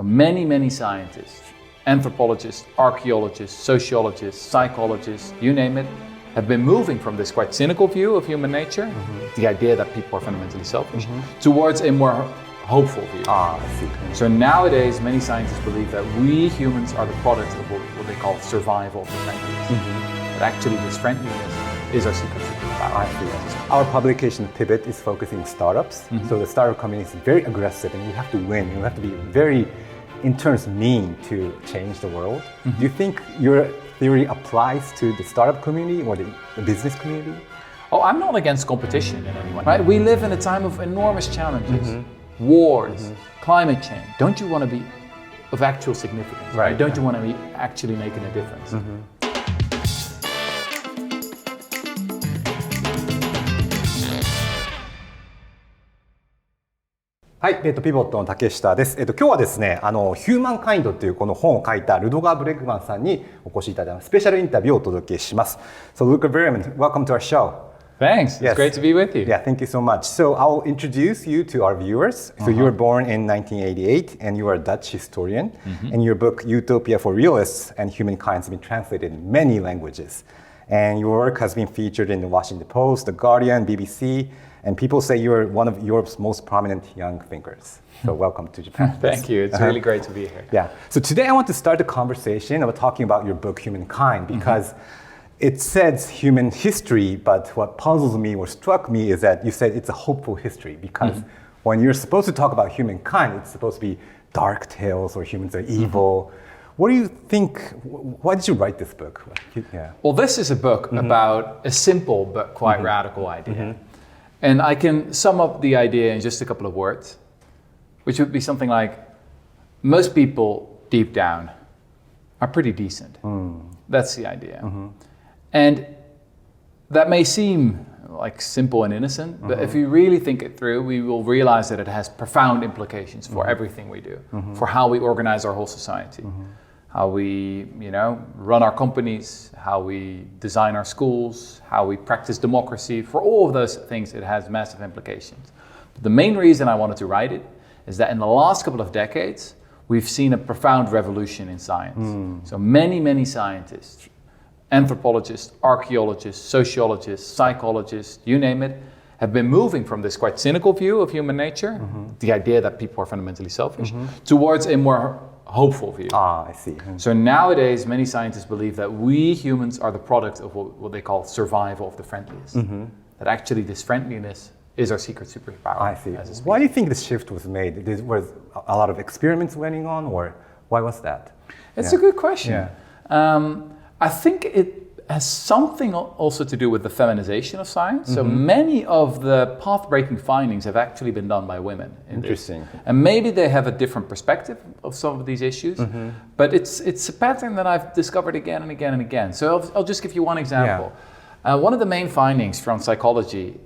Many scientists, anthropologists, archaeologists, sociologists, psychologists, you name it, have been moving from this quite cynical view of human nature, the idea that people are fundamentally selfish, towards a more hopeful view. I see. So nowadays, many scientists believe that we humans are the product of what they call survival of the friendliest. But actually, this friendliness is our secret superpower. I see. Our publication PIVOT is focusing on startups. So the startup community is very aggressive and we have to win. We have to be very, in terms, mean to change the world. Do you think your theory applies to the startup community or the business community? Oh, I'm not against competition in any way. Right? We live in a time of enormous challenges. Wars, climate change. Don't you want to be of actual significance? Right. Don't you want to be actually making a difference? はい、ピボットの竹下です。今日はですね、Humankind というこの本を書いたルトガー・ブレグマンさんにお越しいただいたスペシャルインタビューをお届けします。So Luca Berman, welcome to our show. Thanks. Yes. It's great to be with you. Yeah, thank you so much. So I'll introduce you to our viewers. So you were born in 1988 and you are a Dutch historian. And your book Utopia for Realists and Humankind has been translated in many languages. And your work has been featured in the Washington Post, The Guardian, BBC, and people say you're one of Europe's most prominent young thinkers. So welcome to Japan. Thank you. It's really great to be here. Yeah. So today I want to start the conversation about talking about your book Humankind because it says human history, but what puzzles me or struck me is that you said it's a hopeful history because when you're supposed to talk about humankind, it's supposed to be dark tales or humans are evil. What do you think, why did you write this book? Yeah. Well, this is a book about a simple but quite radical idea. And I can sum up the idea in just a couple of words, which would be something like, most people deep down are pretty decent. That's the idea. And that may seem like simple and innocent, but if you really think it through, we will realize that it has profound implications for everything we do, for how we organize our whole society, how we, run our companies, how we design our schools, how we practice democracy. For all of those things, it has massive implications. But the main reason I wanted to write it is that in the last couple of decades, we've seen a profound revolution in science. So many scientists, anthropologists, archaeologists, sociologists, psychologists, you name it, have been moving from this quite cynical view of human nature, the idea that people are fundamentally selfish, towards a more hopeful view. I see. So nowadays, many scientists believe that we humans are the product of what they call survival of the friendliest. That actually this friendliness is our secret superpower. I see. Why do you think this shift was made? Was a lot of experiments going on, or why was that? It's a good question. I think it has something also to do with the feminization of science. So many of the path-breaking findings have actually been done by women. Interesting. And maybe they have a different perspective of some of these issues, but it's a pattern that I've discovered again and again and again. So I'll just give you one example. One of the main findings from psychology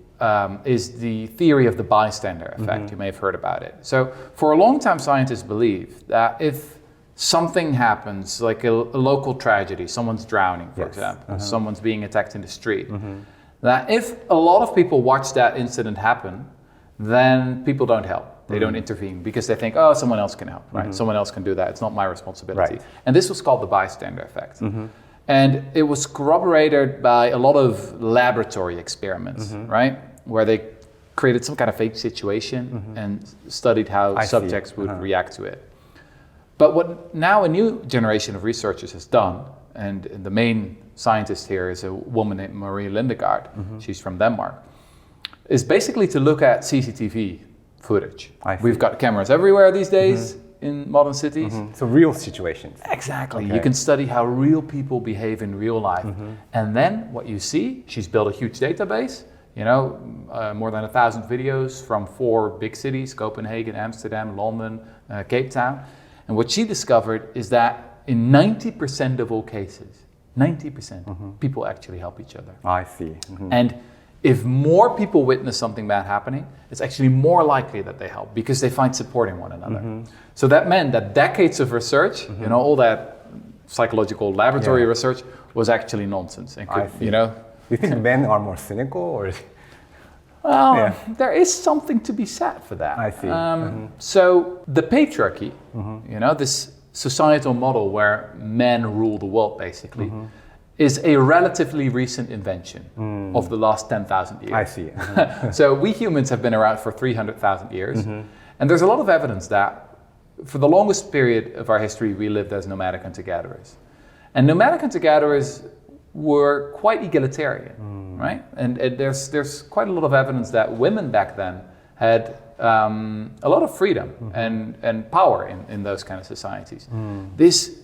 is the theory of the bystander effect. You may have heard about it. So for a long time, scientists believed that if something happens, like a local tragedy, someone's drowning, for example, someone's being attacked in the street, that if a lot of people watch that incident happen, then people don't help. They don't intervene because they think, oh, someone else can help, right? Someone else can do that. It's not my responsibility. Right. And this was called the bystander effect. And it was corroborated by a lot of laboratory experiments, right? Where they created some kind of fake situation and studied how subjects would react to it. But what now a new generation of researchers has done, and the main scientist here is a woman named Marie Lindegaard, she's from Denmark, is basically to look at CCTV footage. We've got cameras everywhere these days in modern cities. So real situations. Exactly. You can study how real people behave in real life. And then what you see, she's built a huge database, more than 1,000 videos from 4 big cities, Copenhagen, Amsterdam, London, Cape Town. And what she discovered is that in 90% of all cases, 90%, people actually help each other. I see. And if more people witness something bad happening, it's actually more likely that they help because they find support in one another. So that meant that decades of research, all that psychological laboratory research was actually nonsense. And could, Do you think men are more cynical or? Well, there is something to be said for that. I see. So the patriarchy, this societal model where men rule the world basically, is a relatively recent invention of the last 10,000 years. I see. So we humans have been around for 300,000 years. And there's a lot of evidence that for the longest period of our history, we lived as nomadic hunter-gatherers. And nomadic hunter-gatherers were quite egalitarian, right? And there's quite a lot of evidence that women back then had a lot of freedom and power in those kind of societies. This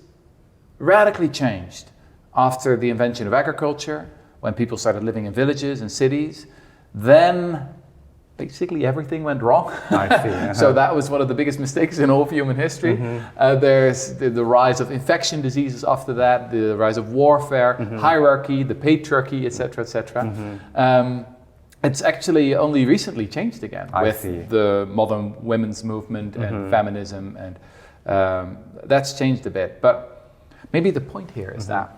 radically changed after the invention of agriculture, when people started living in villages and cities. Then basically everything went wrong. I see. So that was one of the biggest mistakes in all of human history. There's the rise of infection diseases after that, the rise of warfare, hierarchy, the patriarchy, etc., etc. It's actually only recently changed again with the modern women's movement and feminism, and that's changed a bit. But maybe the point here is that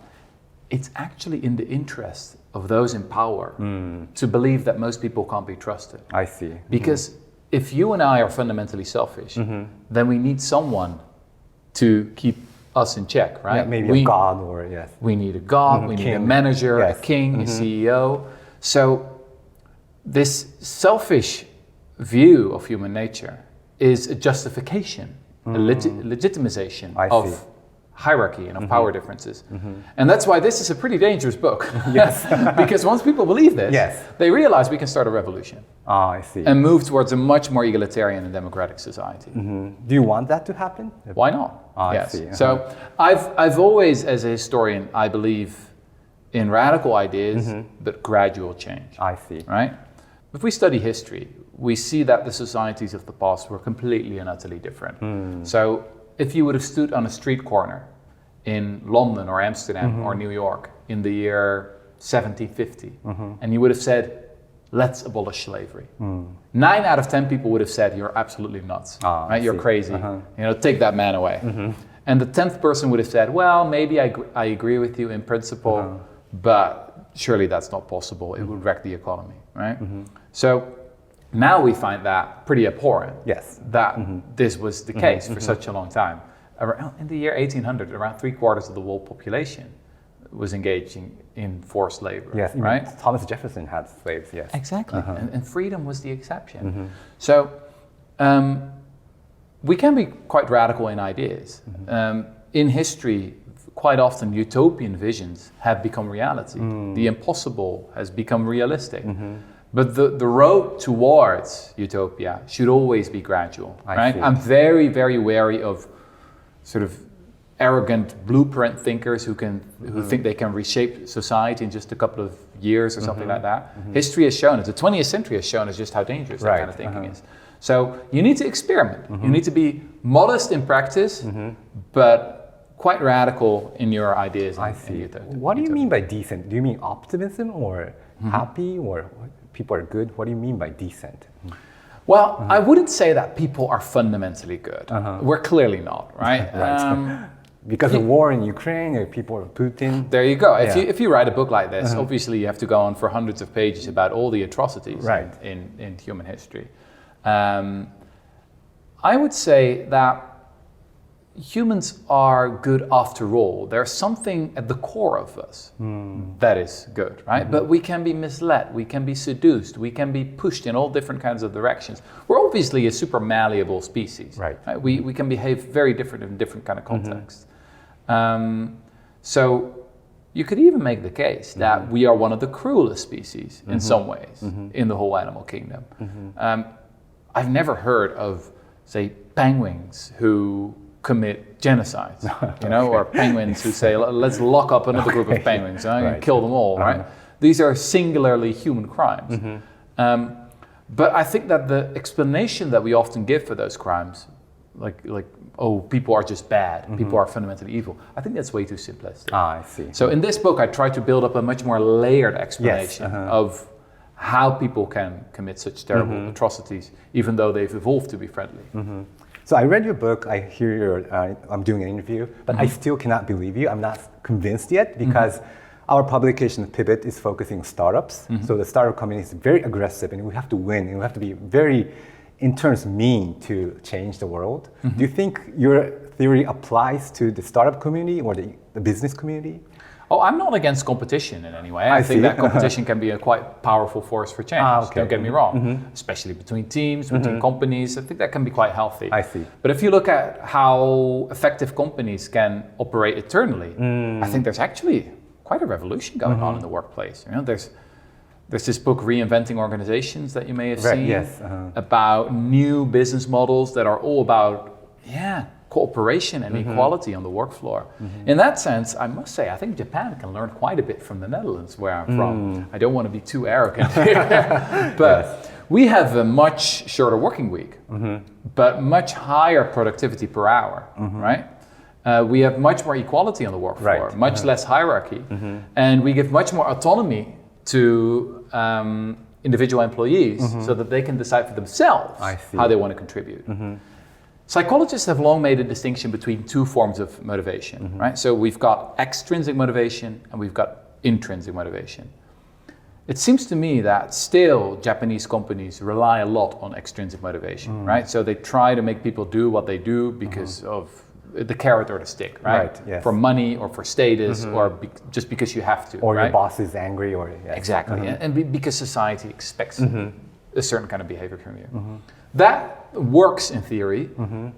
it's actually in the interest of those in power to believe that most people can't be trusted. I see. Because if you and I are fundamentally selfish, then we need someone to keep us in check, right? Yeah, maybe a god or yes. We need a god, we need a manager, a king, a CEO. So this selfish view of human nature is a justification, a legitimization of hierarchy and of power differences. And that's why this is a pretty dangerous book. Yes. Because once people believe this, yes, they realize we can start a revolution. I see. And move towards a much more egalitarian and democratic society. Do you want that to happen? Why not? Yes. I see. So I've always, as a historian, I believe in radical ideas, but gradual change. I see. Right? If we study history, we see that the societies of the past were completely and utterly different. So if you would have stood on a street corner in London or Amsterdam or New York in the year 1750, and you would have said, let's abolish slavery. 9 out of 10 people would have said, you're absolutely nuts, right? You're crazy, take that man away. And the 10th person would have said, well, maybe I agree with you in principle, but surely that's not possible. It would wreck the economy, right? So now we find that pretty abhorrent, that this was the case for such a long time. In the year 1800, around 3/4 of the world population was engaging in forced labor, right? Thomas Jefferson had slaves, yes. Exactly, and freedom was the exception. So we can be quite radical in ideas. In history, quite often utopian visions have become reality. The impossible has become realistic. But the road towards utopia should always be gradual, right? I'm very, very wary of sort of arrogant blueprint thinkers who think they can reshape society in just a couple of years or something like that. History has shown us, the 20th century has shown us just how dangerous that kind of thinking is. So you need to experiment. You need to be modest in practice, but quite radical in your ideas. I see. What do you mean by decent? Do you mean optimism or happy or people are good? What do you mean by decent? Well, I wouldn't say that people are fundamentally good. We're clearly not, right? Because of war in Ukraine, people are Putin. There you go. If you write a book like this, obviously you have to go on for hundreds of pages about all the atrocities in human history. I would say that humans are good after all. There's something at the core of us that is good, right? But we can be misled, we can be seduced, we can be pushed in all different kinds of directions. We're obviously a super malleable species, right? We can behave very different in different kind of contexts. So you could even make the case that we are one of the cruelest species in some ways in the whole animal kingdom. I've never heard of, say, penguins who commit genocides, or penguins who say, let's lock up another group of penguins and kill them all, right? These are singularly human crimes. But I think that the explanation that we often give for those crimes, like oh, people are just bad, people are fundamentally evil, I think that's way too simplistic. I see. So in this book, I try to build up a much more layered explanation of how people can commit such terrible atrocities, even though they've evolved to be friendly. So I read your book, I hear I'm doing an interview, but I still cannot believe you. I'm not convinced yet because our publication PIVOT is focusing on startups. So the startup community is very aggressive, and we have to win, and we have to be very, in terms, mean to change the world. Do you think your theory applies to the startup community or the business community? Oh, I'm not against competition in any way. I think that competition can be a quite powerful force for change. Don't get me wrong, especially between teams, between companies. I think that can be quite healthy. I see. But if you look at how effective companies can operate internally, I think there's actually quite a revolution going on in the workplace. You know, there's this book, Reinventing Organizations, that you may have seen, about new business models that are all about, cooperation and equality on the work floor. In that sense, I must say, I think Japan can learn quite a bit from the Netherlands, where I'm from. I don't want to be too arrogant here, but we have a much shorter working week, but much higher productivity per hour, right? We have much more equality on the work floor, much less hierarchy, and we give much more autonomy to individual employees so that they can decide for themselves how they want to contribute. Psychologists have long made a distinction between two forms of motivation, right? So we've got extrinsic motivation and we've got intrinsic motivation. It seems to me that still Japanese companies rely a lot on extrinsic motivation, right? So they try to make people do what they do because of the carrot or the stick, right? For money or for status or just because you have to, or your boss is angry, or exactly, and because society expects a certain kind of behavior from you. That works in theory,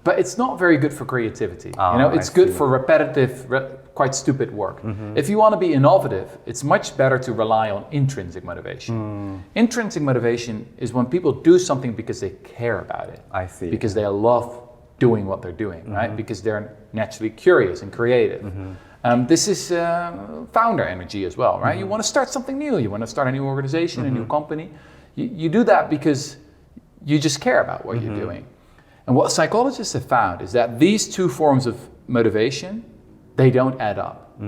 but it's not very good for creativity. You know, it's good for repetitive, quite stupid work. If you want to be innovative, it's much better to rely on intrinsic motivation. Intrinsic motivation is when people do something because they care about it. I see. Because they love doing what they're doing, right? Because they're naturally curious and creative. This is founder energy as well, right? You want to start something new. You want to start a new organization, a new company. You do that because you just care about what you're doing. And what psychologists have found is that these two forms of motivation, they don't add up.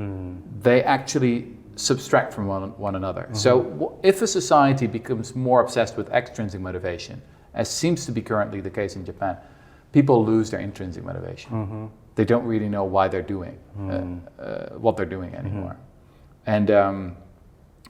They actually subtract from one another. So if a society becomes more obsessed with extrinsic motivation, as seems to be currently the case in Japan, people lose their intrinsic motivation. They don't really know why they're doing what they're doing anymore. And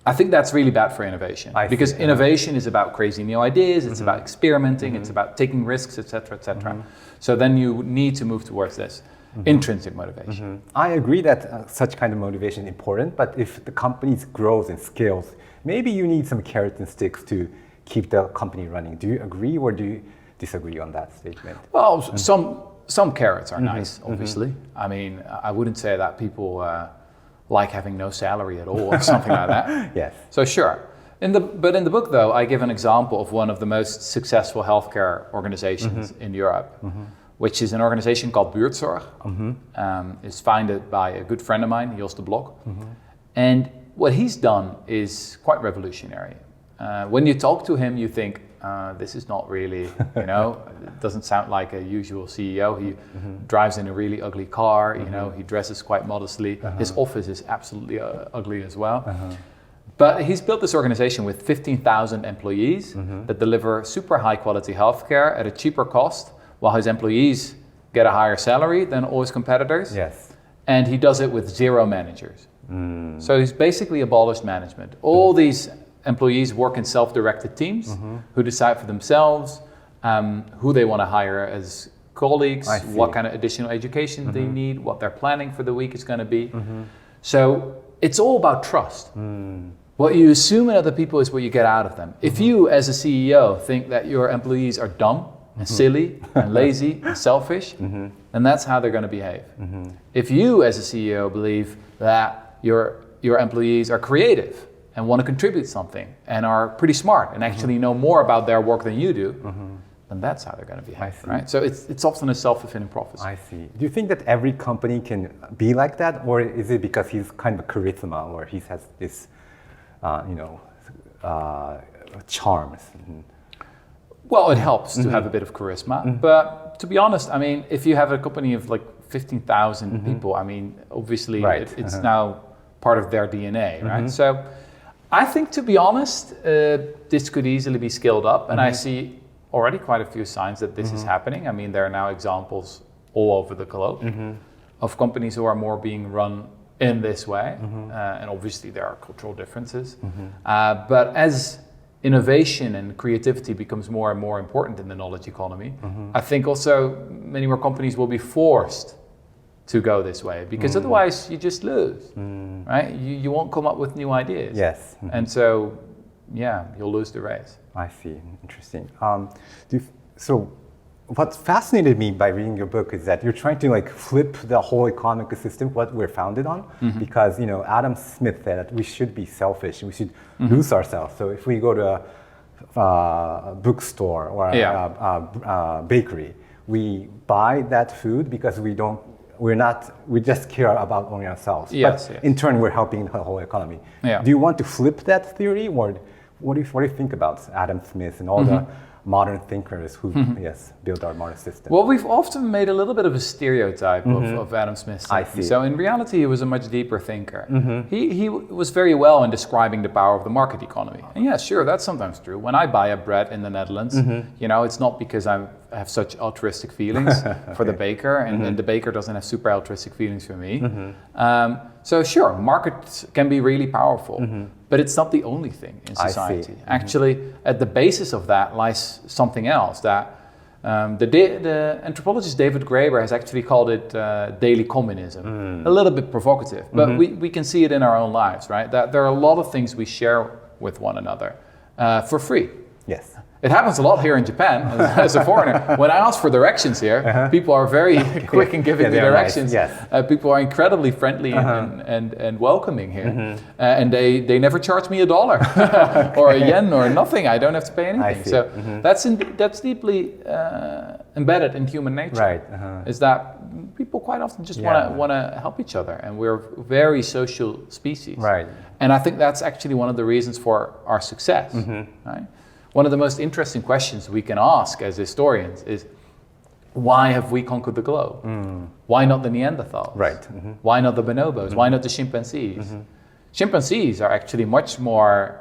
I think that's really bad for innovation, because innovation is about crazy new ideas, it's about experimenting, it's about taking risks, etc., etc. So then you need to move towards this intrinsic motivation. I agree that such kind of motivation is important, but if the company grows and scales, maybe you need some carrots and sticks to keep the company running. Do you agree, or do you disagree on that statement? Well, some carrots are nice, obviously. I mean, I wouldn't say that people like having no salary at all or something like that. Yes. So sure. But in the book, though, I give an example of one of the most successful healthcare organizations in Europe, which is an organization called Buurtzorg. It's founded by a good friend of mine, Jos de Blok. And what he's done is quite revolutionary. When you talk to him, you think, this is not really, you know, it doesn't sound like a usual CEO. He drives in a really ugly car, you know, he dresses quite modestly. His office is absolutely ugly as well. But he's built this organization with 15,000 employees that deliver super high quality healthcare at a cheaper cost, while his employees get a higher salary than all his competitors. Yes. And he does it with 0 managers. So he's basically abolished management. All these employees work in self-directed teams who decide for themselves who they want to hire as colleagues, what kind of additional education they need, what their planning for the week is going to be. So it's all about trust. What you assume in other people is what you get out of them. If you, as a CEO, think that your employees are dumb and silly and lazy and selfish, then that's how they're going to behave. If you, as a CEO, believe that your employees are creative and want to contribute something and are pretty smart and actually know more about their work than you do, then that's how they're going to behave, right? So it's often a self-fulfilling prophecy. I see. Do you think that every company can be like that, or is it because he's kind of a charisma, or he has this, charms? Well, it helps to have a bit of charisma, but to be honest, I mean, if you have a company of like 15,000 people, I mean, obviously it's now part of their DNA, right? So I think, to be honest, this could easily be scaled up, and I see already quite a few signs that this is happening. I mean, there are now examples all over the globe of companies who are more being run in this way, and obviously there are cultural differences. But as innovation and creativity becomes more and more important in the knowledge economy, I think also many more companies will be forced to go this way, because otherwise you just lose, right? You won't come up with new ideas. Yes. And so, yeah, you'll lose the race. I see. Interesting. So what fascinated me by reading your book is that you're trying to like flip the whole economic system, what we're founded on, because Adam Smith said that we should be selfish, we should lose ourselves. So if we go to a bookstore or a bakery, we buy that food because we just care about only ourselves. Yes, but in turn, we're helping the whole economy. Yeah. Do you want to flip that theory, or what do you think about Adam Smith and all the modern thinkers who built our modern system? Well, we've often made a little bit of a stereotype of Adam Smith. I see. So in reality, he was a much deeper thinker. He was very well in describing the power of the market economy. And yeah, sure, that's sometimes true. When I buy a bread in the Netherlands, it's not because I have such altruistic feelings for the baker, and the baker doesn't have super altruistic feelings for me. So sure, markets can be really powerful, but it's not the only thing in society. Actually, at the basis of that lies something else. That the anthropologist David Graeber has actually called it daily communism. A little bit provocative, but we can see it in our own lives, right? That there are a lot of things we share with one another for free. Yes. It happens a lot here in Japan as a foreigner. When I ask for directions here, people are very quick in giving me directions. Nice. Yes. People are incredibly friendly and welcoming here. And they never charge me $1 or a yen or nothing. I don't have to pay anything. So that's deeply embedded in human nature. Right. Is that people quite often just want to help each other, and we're a very social species. Right. And I think that's actually one of the reasons for our success. Right? One of the most interesting questions we can ask as historians is, why have we conquered the globe? Why not the Neanderthals? Right. Why not the bonobos? Why not the chimpanzees? Chimpanzees are actually much more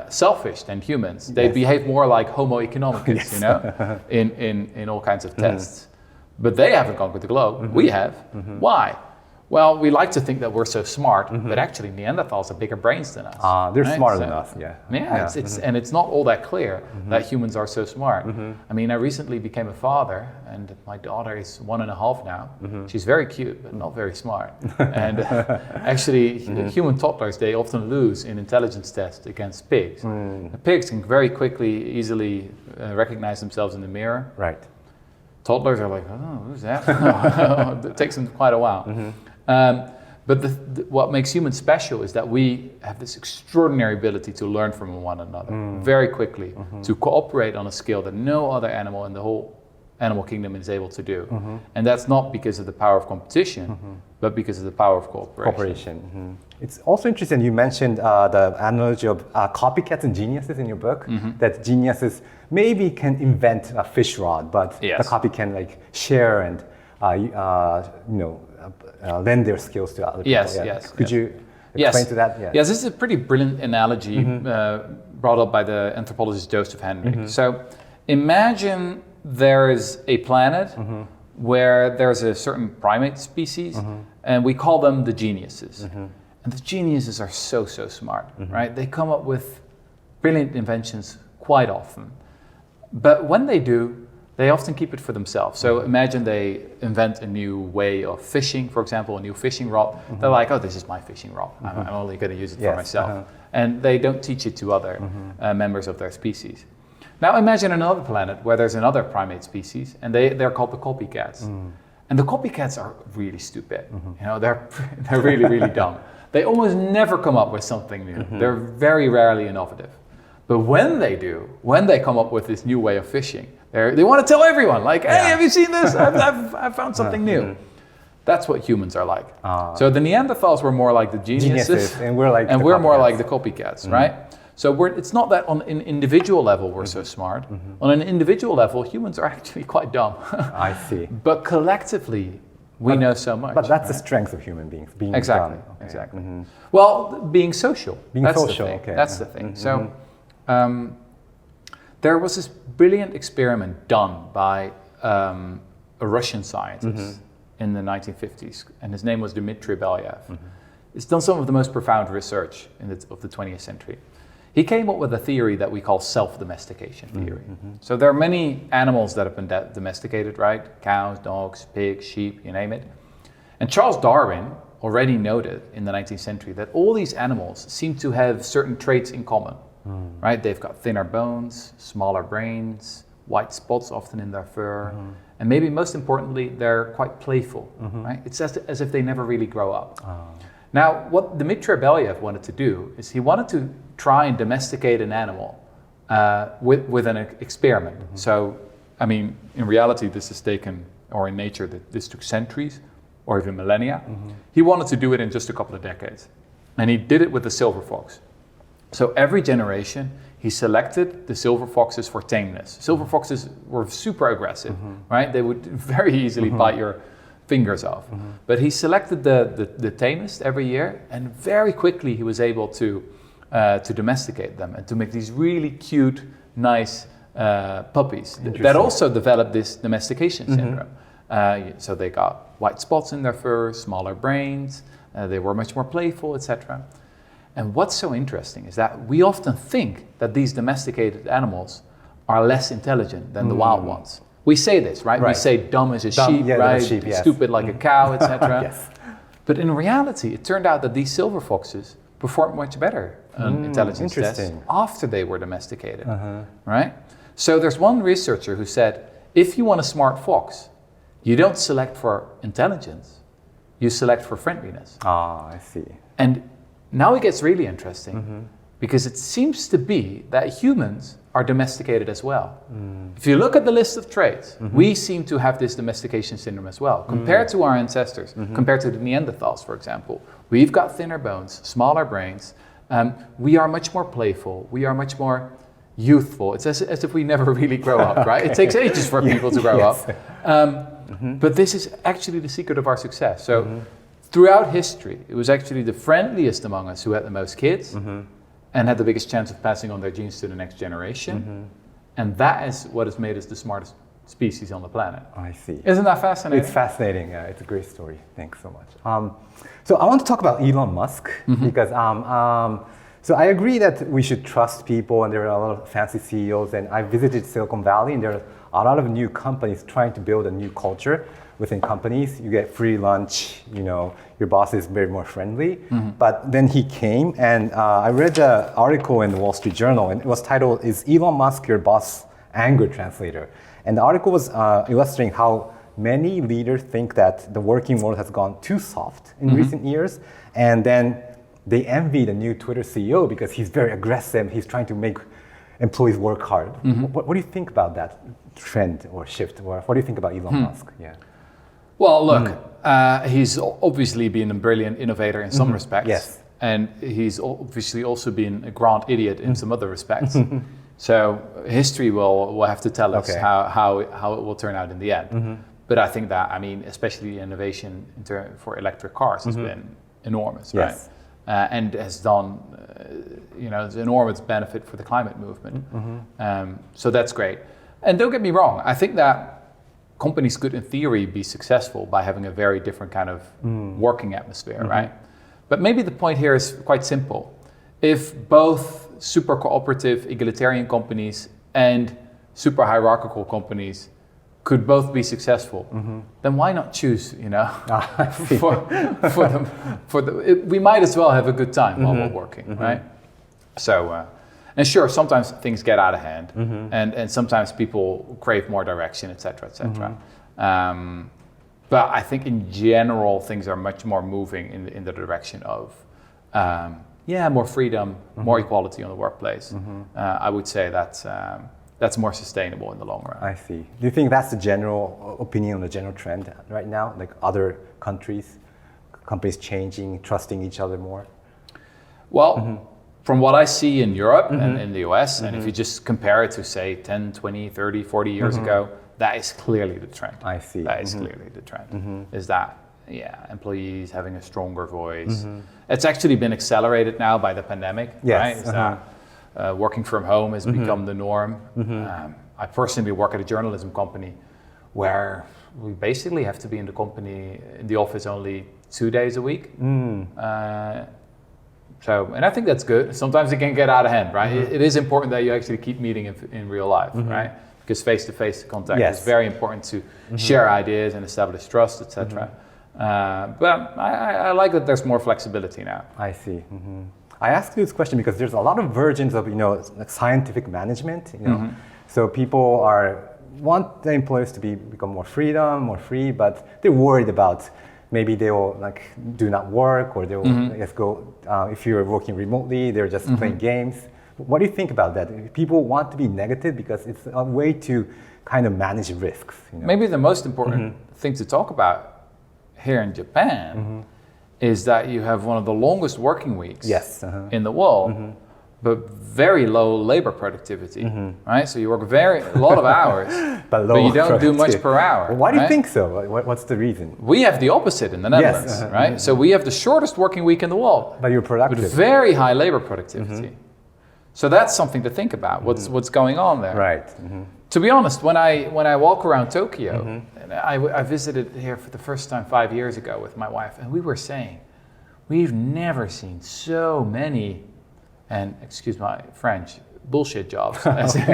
selfish than humans. They behave more like Homo economicus, in all kinds of tests. But they haven't conquered the globe. We have. Why? Well, we like to think that we're so smart, but actually Neanderthals have bigger brains than us. They're smarter than us, and it's not all that clear that humans are so smart. I mean, I recently became a father, and my daughter is 1.5 now. She's very cute, but not very smart. And actually, human toddlers, they often lose in intelligence tests against pigs. The pigs can very quickly, easily recognize themselves in the mirror. Right. Toddlers are like, oh, who's that? It takes them quite a while. But what makes humans special is that we have this extraordinary ability to learn from one another very quickly, to cooperate on a scale that no other animal in the whole animal kingdom is able to do. And that's not because of the power of competition, but because of the power of cooperation. It's also interesting you mentioned the analogy of copycats and geniuses in your book, that geniuses maybe can invent a fish rod, but the copy can like share and lend their skills to other people. Could you explain to that? Yes, this is a pretty brilliant analogy brought up by the anthropologist Joseph Henry. So imagine there is a planet where there's a certain primate species, and we call them the geniuses. And the geniuses are so smart, right? They come up with brilliant inventions quite often. But when they do, they often keep it for themselves. So imagine they invent a new way of fishing, for example, a new fishing rod. They're like, oh, this is my fishing rod. I'm only going to use it for myself. And they don't teach it to other members of their species. Now imagine another planet where there's another primate species, and they're called the copycats. And the copycats are really stupid. They're really dumb. They almost never come up with something new. They're very rarely innovative. But when they come up with this new way of fishing, they want to tell everyone, like, hey, have you seen this? I've found something new. That's what humans are like. So the Neanderthals were more like the geniuses and we're more like the copycats, right? So it's not that on an individual level we're so smart. On an individual level, humans are actually quite dumb. I see. But collectively, we know so much. But that's the strength of human beings, being dumb. Exactly. Well, being social. That's the thing. That's the thing. So there was this brilliant experiment done by a Russian scientist in the 1950s, and his name was Dmitry Belyaev. He's done some of the most profound research of the 20th century. He came up with a theory that we call self-domestication theory. So there are many animals that have been domesticated, right? Cows, dogs, pigs, sheep, you name it. And Charles Darwin already noted in the 19th century that all these animals seem to have certain traits in common, right? They've got thinner bones, smaller brains, white spots often in their fur, and maybe most importantly, they're quite playful, right? It's as if they never really grow up. Now, what Dmitry Belyaev wanted to do is he wanted to try and domesticate an animal with an experiment. So, I mean, in reality, this is taken, or in nature, this took centuries or even millennia. He wanted to do it in just a couple of decades. And he did it with the silver fox. So every generation, he selected the silver foxes for tameness. Silver foxes were super aggressive, right? They would very easily bite your fingers off. But he selected the tamest every year, and very quickly he was able to domesticate them and to make these really cute, nice puppies that also developed this domestication syndrome. So they got white spots in their fur, smaller brains, they were much more playful, etc. And what's so interesting is that we often think that these domesticated animals are less intelligent than the wild ones. We say this, right? We say dumb as a sheep, right? Sheep, yes. Stupid like a cow, etc. Yes. But in reality, it turned out that these silver foxes performed much better on intelligence tests after they were domesticated, right? So there's one researcher who said, if you want a smart fox, you don't select for intelligence, you select for friendliness. Ah, I see. And now it gets really interesting because it seems to be that humans are domesticated as well. If you look at the list of traits, we seem to have this domestication syndrome as well. Compared to our ancestors, compared to the Neanderthals, for example, we've got thinner bones, smaller brains. We are much more playful. We are much more youthful. It's as if we never really grow up, right? It takes ages for people to grow up. But this is actually the secret of our success. So throughout history, it was actually the friendliest among us who had the most kids and had the biggest chance of passing on their genes to the next generation. And that is what has made us the smartest species on the planet. I see. Isn't that fascinating? It's fascinating. It's a great story. Thanks so much. So I want to talk about Elon Musk because so I agree that we should trust people, and there are a lot of fancy CEOs, and I visited Silicon Valley, and there are a lot of new companies trying to build a new culture within companies. You get free lunch, you know, your boss is very more friendly. But then he came, and I read the article in the Wall Street Journal, and it was titled, "Is Elon Musk Your Boss Anger Translator?" And the article was illustrating how many leaders think that the working world has gone too soft in recent years, and then they envy the new Twitter CEO because he's very aggressive, he's trying to make employees work hard. What do you think about that trend or shift? Or what do you think about Elon Musk? Yeah. Well, look, he's obviously been a brilliant innovator in some respects. Yes. And he's obviously also been a grand idiot in some other respects. So history will have to tell us how it will turn out in the end. But I think that, I mean, especially innovation for electric cars has been enormous, right? And has done, there's enormous benefit for the climate movement. So that's great. And don't get me wrong, I think that companies could, in theory, be successful by having a very different kind of working atmosphere, right? But maybe the point here is quite simple. If both super cooperative, egalitarian companies and super hierarchical companies could both be successful, then why not choose, we might as well have a good time while we're working, right? So, and sure, sometimes things get out of hand, and sometimes people crave more direction, etc., etc. But I think in general, things are much more moving in the direction of, more freedom, more equality on the workplace. I would say that's more sustainable in the long run. I see. Do you think that's the general opinion, the general trend right now? Like other companies changing, trusting each other more? Well, from what I see in Europe and in the US, and if you just compare it to, say, 10, 20, 30, 40 years ago, that is clearly the trend. I see. That is clearly the trend, is that, employees having a stronger voice. It's actually been accelerated now by the pandemic, right? Is that working from home has become the norm. I personally work at a journalism company where we basically have to be in the office only 2 days a week. And I think that's good. Sometimes it can get out of hand, right? It is important that you actually keep meeting in real life, right? Because face-to-face contact is very important to share ideas and establish trust, etc. But I like that there's more flexibility now. I see. I asked you this question because there's a lot of versions of, like scientific management, So people want the employees to become more free, but they're worried about maybe they will do not work, or they will just go, if you're working remotely, they're just playing games. What do you think about that? People want to be negative because it's a way to kind of manage risks. Maybe the most important thing to talk about here in Japan is that you have one of the longest working weeks in the world, but very low labor productivity, right? So you work a lot of hours, but you don't do much per hour. Why do you think so? What's the reason? We have the opposite in the Netherlands, right? So we have the shortest working week in the world, but you're productive. With very high labor productivity. So that's something to think about. What's going on there? Right. To be honest, when I walk around Tokyo, and I visited here for the first time 5 years ago with my wife, and we were saying, we've never seen so many, and excuse my French, bullshit jobs as in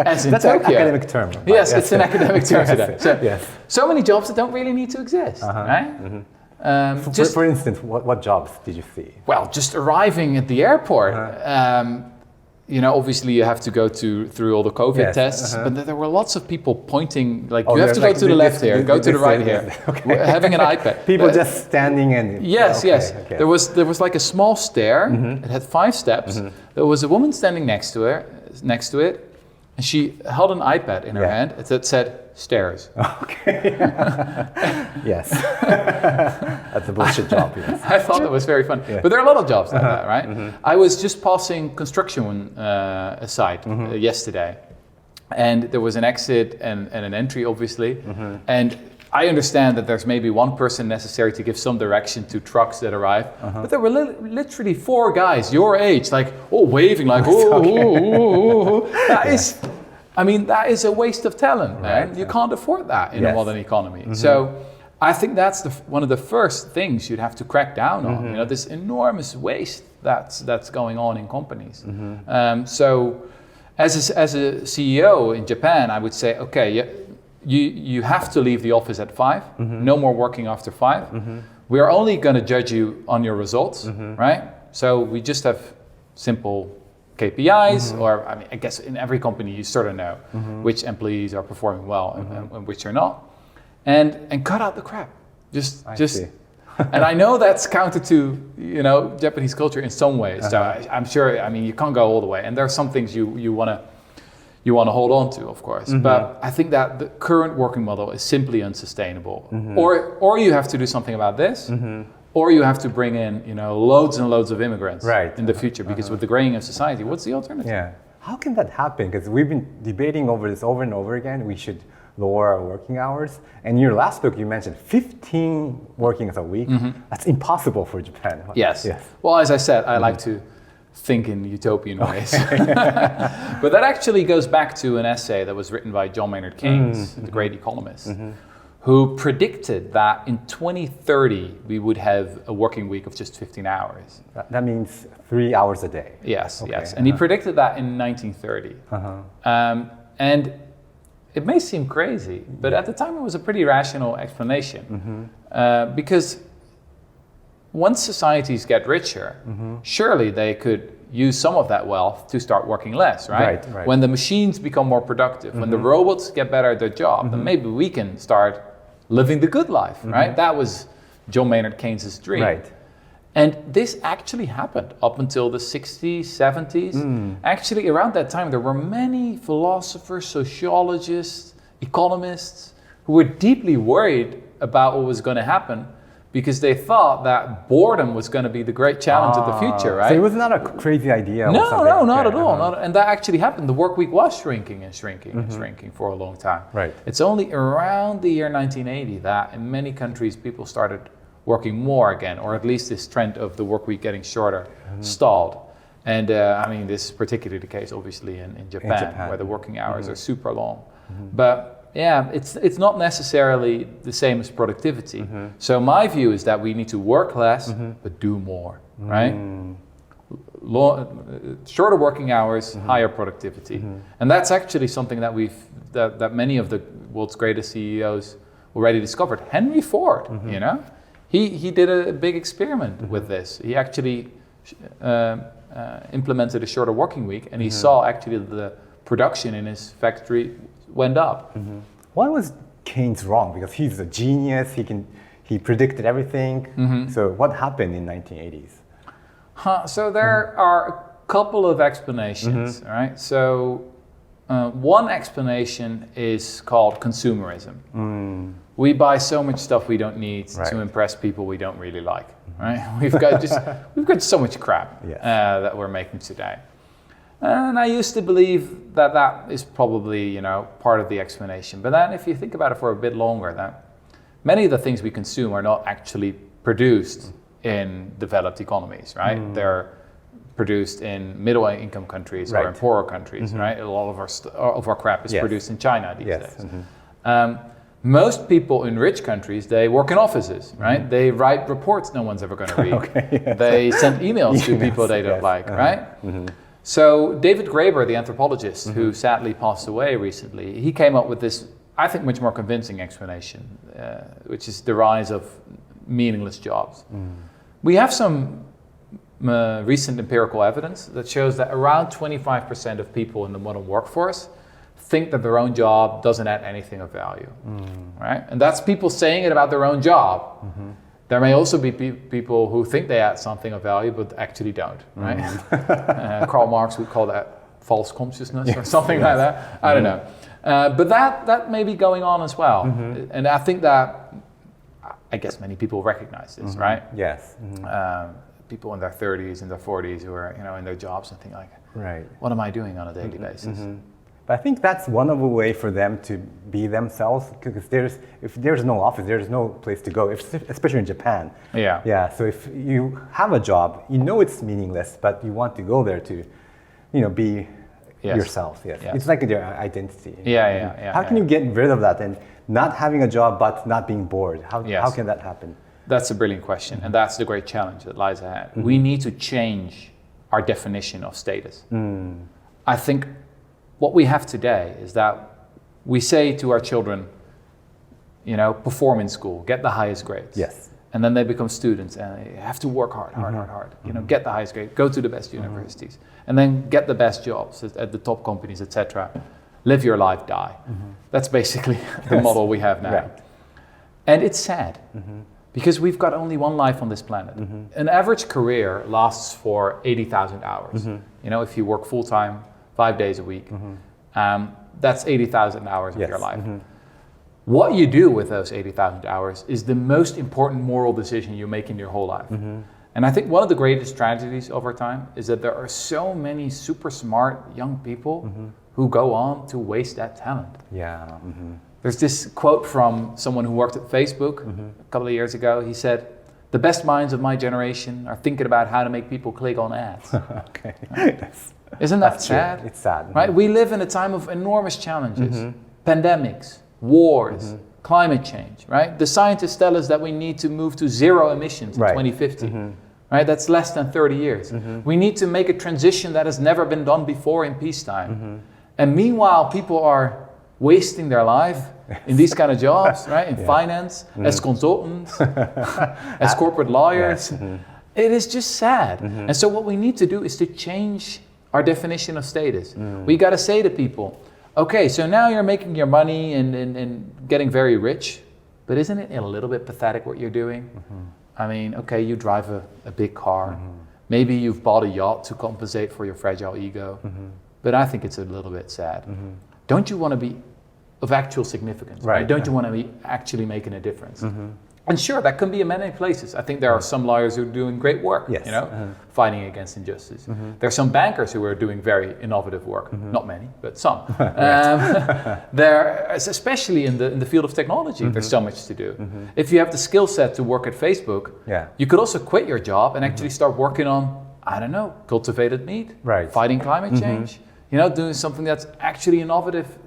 That's Tokyo. An academic term. Yes, it's an academic term today. So many jobs that don't really need to exist, right? For instance, what jobs did you see? Well, just arriving at the airport. Obviously you have to go through all the COVID tests, but there were lots of people pointing, you have to go to the left here, go to the right here, having an iPad. People just standing and... Yes. There was like a small stair, it had 5 steps, there was a woman standing next to it, and she held an iPad in her hand that said, stairs. Okay. Yes. That's a bullshit job. Yes. I thought that was very fun. But there are a lot of jobs like that, right? I was just passing construction site yesterday, and there was an exit and an entry, obviously. And I understand that there's maybe one person necessary to give some direction to trucks that arrive, but there were literally 4 guys your age, waving, that is a waste of talent, man. Right. You can't afford that in a modern economy. So I think that's one of the first things you'd have to crack down on. This enormous waste that's going on in companies. So as a CEO in Japan, I would say, okay, you have to leave the office at 5. No more working after 5. We are only going to judge you on your results, right? So we just have simple KPIs, or I guess in every company you sort of know which employees are performing well and which are not, and cut out the crap. Just, and I know that's counter to Japanese culture in some ways. So I'm sure. You can't go all the way, and there are some things you want to hold on to, of course. But I think that the current working model is simply unsustainable. Or you have to do something about this. Or you have to bring in, loads and loads of immigrants in the future, because with the graying of society, what's the alternative? Yeah. How can that happen? Because we've been debating over this over and over again. We should lower our working hours. And in your last book, you mentioned 15 workings a week. That's impossible for Japan. Yes. Well, as I said, I like to think in utopian ways. But that actually goes back to an essay that was written by John Maynard Keynes, the great economist, who predicted that in 2030 we would have a working week of just 15 hours. That means 3 hours a day. Yes. And he predicted that in 1930. And it may seem crazy, but at the time it was a pretty rational explanation. Because once societies get richer, surely they could use some of that wealth to start working less, right? When the machines become more productive, when the robots get better at their job, then maybe we can start living the good life, right? That was John Maynard Keynes' dream. And this actually happened up until the 60s, 70s. Actually, around that time, there were many philosophers, sociologists, economists who were deeply worried about what was going to happen, because they thought that boredom was going to be the great challenge of the future, right? So it was not a crazy idea. No, not at all. And that actually happened. The work week was shrinking and shrinking for a long time. It's only around the year 1980 that in many countries people started working more again, or at least this trend of the work week getting shorter stalled. And this is particularly the case, obviously, in Japan, where the working hours are super long. But it's not necessarily the same as productivity. So my view is that we need to work less but do more, right? Shorter working hours, higher productivity, and that's actually something that that many of the world's greatest CEOs already discovered. Henry Ford, you know, he did a big experiment with this. He actually implemented a shorter working week, and he saw actually the production in his factory went up. Why was Keynes wrong? Because he's a genius. He predicted everything. So what happened in 1980s? So there are a couple of explanations, right? So one explanation is called consumerism. We buy so much stuff we don't need to impress people we don't really like, right? We've got so much crap that we're making today. And I used to believe that is probably, you know, part of the explanation. But then if you think about it for a bit longer, then many of the things we consume are not actually produced in developed economies, right? They're produced in middle-income countries or in poorer countries, right? A lot of our crap is produced in China these days. Most people in rich countries, they work in offices, right? They write reports no one's ever going to read. They send emails to people they don't like, right? So David Graeber, the anthropologist who sadly passed away recently, he came up with this, I think, much more convincing explanation, which is the rise of meaningless jobs. We have some recent empirical evidence that shows that around 25% of people in the modern workforce think that their own job doesn't add anything of value, right? And that's people saying it about their own job. There may also be people who think they add something of value but actually don't, right? Karl Marx would call that false consciousness or something like that. I don't know. But that may be going on as well. And I think that, I guess many people recognize this, right? Yes. People in their 30s and their 40s who are, you know, in their jobs and think like, what am I doing on a daily basis? But I think that's one of the way for them to be themselves, because if there's no office, there's no place to go, especially in Japan. So if you have a job, you know it's meaningless, but you want to go there to, you know, be yourself. It's like their identity. How can you get rid of that and not having a job but not being bored? How can that happen? That's a brilliant question, and that's the great challenge that lies ahead. We need to change our definition of status. I think what we have today is that we say to our children, you know, perform in school, get the highest grades. And then they become students and they have to work hard. You know, get the highest grade, go to the best universities, and then get the best jobs at the top companies, etc. Live your life, die. That's basically the model we have now. And it's sad because we've got only one life on this planet. An average career lasts for 80,000 hours. You know, if you work full-time, 5 days a week, that's 80,000 hours of your life. What you do with those 80,000 hours is the most important moral decision you make in your whole life. And I think one of the greatest tragedies over time is that there are so many super smart young people who go on to waste that talent. There's this quote from someone who worked at Facebook a couple of years ago. He said, "The best minds of my generation are thinking about how to make people click on ads." Isn't that sad? True. It's sad. Right? We live in a time of enormous challenges. Pandemics, wars, climate change, right? The scientists tell us that we need to move to zero emissions in 2050. Right? That's less than 30 years. We need to make a transition that has never been done before in peacetime. And meanwhile, people are wasting their life in these kind of jobs, right? In finance, as consultants, as corporate lawyers. It is just sad. And so what we need to do is to change our definition of status. We got to say to people, okay, so now you're making your money and getting very rich, but isn't it a little bit pathetic what you're doing? I mean, okay, you drive a big car. Maybe you've bought a yacht to compensate for your fragile ego, but I think it's a little bit sad. Don't you want to be of actual significance, right? Don't you want to be actually making a difference? And sure, that can be in many places. I think there are some lawyers who are doing great work, you know, fighting against injustice. There are some bankers who are doing very innovative work. Not many, but some. There, especially in the field of technology, there's so much to do. If you have the skill set to work at Facebook, you could also quit your job and actually start working on, I don't know, cultivated meat, fighting climate change, you know, doing something that's actually innovative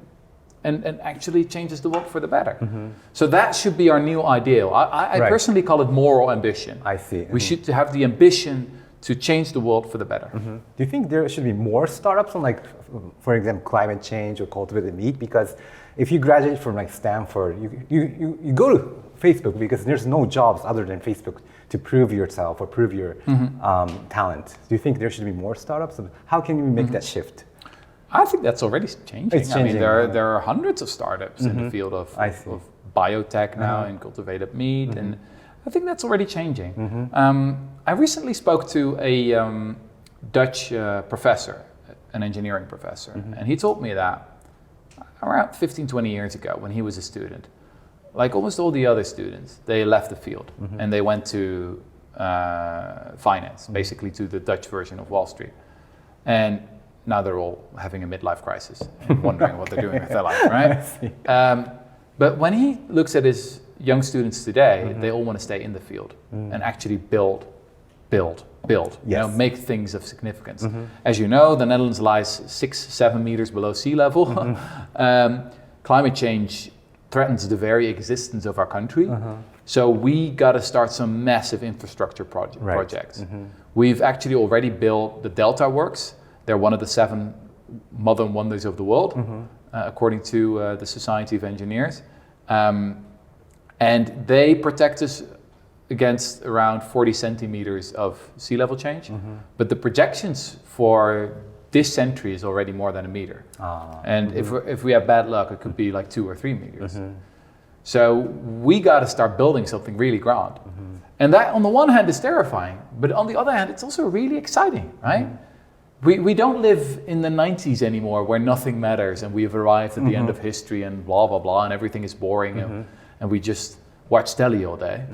and actually changes the world for the better. So that should be our new ideal. I personally call it moral ambition. I see. We should have the ambition to change the world for the better. Do you think there should be more startups on, like, for example, climate change or cultivated meat? Because if you graduate from like Stanford, you go to Facebook because there's no jobs other than Facebook to prove yourself or prove your talent. Do you think there should be more startups? How can you make that shift? I think that's already changing. It's changing. I mean, there are hundreds of startups in the field of biotech now and cultivated meat, and I think that's already changing. I recently spoke to a Dutch professor, an engineering professor, and he told me that around 15, 20 years ago when he was a student, like almost all the other students, they left the field and they went to finance, basically to the Dutch version of Wall Street. And now they're all having a midlife crisis and wondering what they're doing with their life, right? But when he looks at his young students today, they all want to stay in the field and actually build, you know, make things of significance. As you know, the Netherlands lies 6-7 meters below sea level. Climate change threatens the very existence of our country. So we got to start some massive infrastructure projects. We've actually already built the Delta Works. They're one of the 7 modern wonders of the world, according to the Society of Engineers. And they protect us against around 40 centimeters of sea level change. But the projections for this century is already more than a meter. And if we have bad luck, it could be like 2 or 3 meters. So we got to start building something really grand. And that on the one hand is terrifying, but on the other hand, it's also really exciting, right? We don't live in the 90s anymore where nothing matters and we've arrived at the end of history and blah, blah, blah, and everything is boring and we just watch telly all day.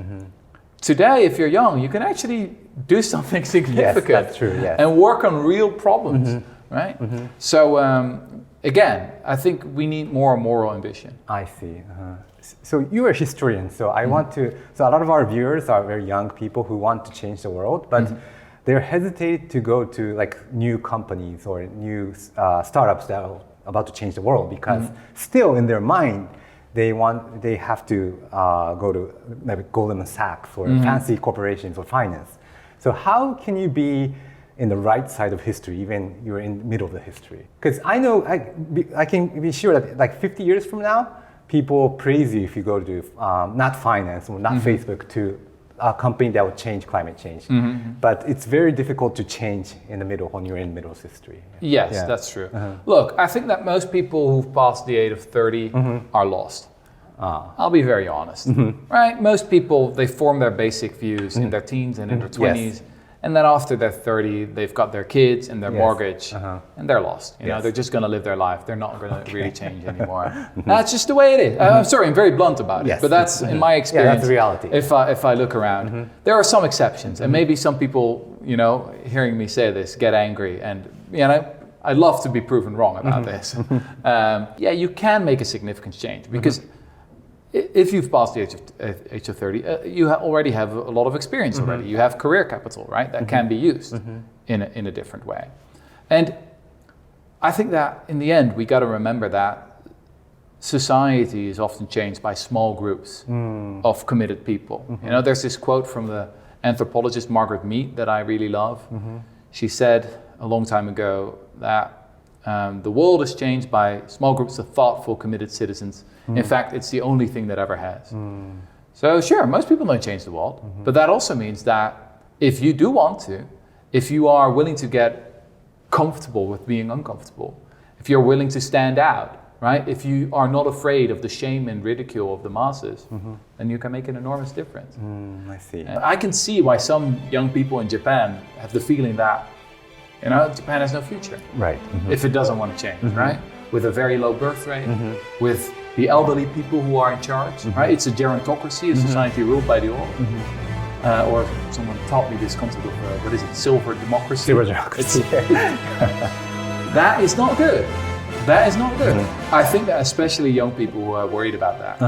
Today, if you're young, you can actually do something significant. Yes, that's true, yes. And work on real problems, right? So again, I think we need more moral ambition. I see. So you're a historian, so I want to, so a lot of our viewers are very young people who want to change the world, but they're hesitant to go to like new companies or new startups that are about to change the world because still in their mind, they have to go to maybe Goldman Sachs or fancy corporations or finance. So how can you be in the right side of history, even you're in the middle of the history? Because I know, I can be sure that like 50 years from now, people praise you if you go to not finance or not Facebook to a company that will change climate change. But it's very difficult to change in the middle when you're in the middle of history. Yes, that's true. Look, I think that most people who've passed the age of 30 are lost. I'll be very honest, right? Most people, they form their basic views in their teens and in their 20s. And then after they're 30, they've got their kids and their mortgage, and they're lost. You know, they're just going to live their life. They're not going to really change anymore. That's just the way it is. I'm sorry, I'm very blunt about it, but that's in my experience. That's the reality. If I look around, there are some exceptions, and maybe some people, you know, hearing me say this, get angry, and you know, I'd love to be proven wrong about this. Yeah, you can make a significant change because. If you've passed the age of 30, you already have a lot of experience already. You have career capital, right? That can be used in a different way. And I think that in the end, we got to remember that society is often changed by small groups of committed people. You know, there's this quote from the anthropologist Margaret Mead that I really love. She said a long time ago that the world is changed by small groups of thoughtful, committed citizens. In fact, it's the only thing that ever has. So sure, most people don't change the world, but that also means that if you do want to, if you are willing to get comfortable with being uncomfortable, if you're willing to stand out, right? If you are not afraid of the shame and ridicule of the masses, then you can make an enormous difference. I see. And I can see why some young people in Japan have the feeling that, you know, Japan has no future. Right. If it doesn't want to change, right? With a very low birth rate, with the elderly people who are in charge, right? It's a gerontocracy, a society ruled by the old. Or someone taught me this concept of, what is it, silver democracy? Silver democracy. That is not good. That is not good. I think that especially young people who are worried about that,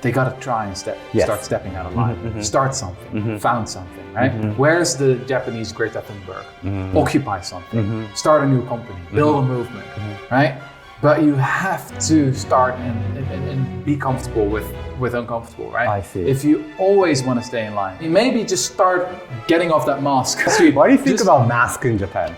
they got to try and start stepping out of line. Start something, found something, right? Where's the Japanese Greta Thunberg? Occupy something, start a new company, build a movement, right? But you have to start and be comfortable with uncomfortable, right? I see. If you always want to stay in line, maybe just start getting off that mask. What do you think about mask in Japan?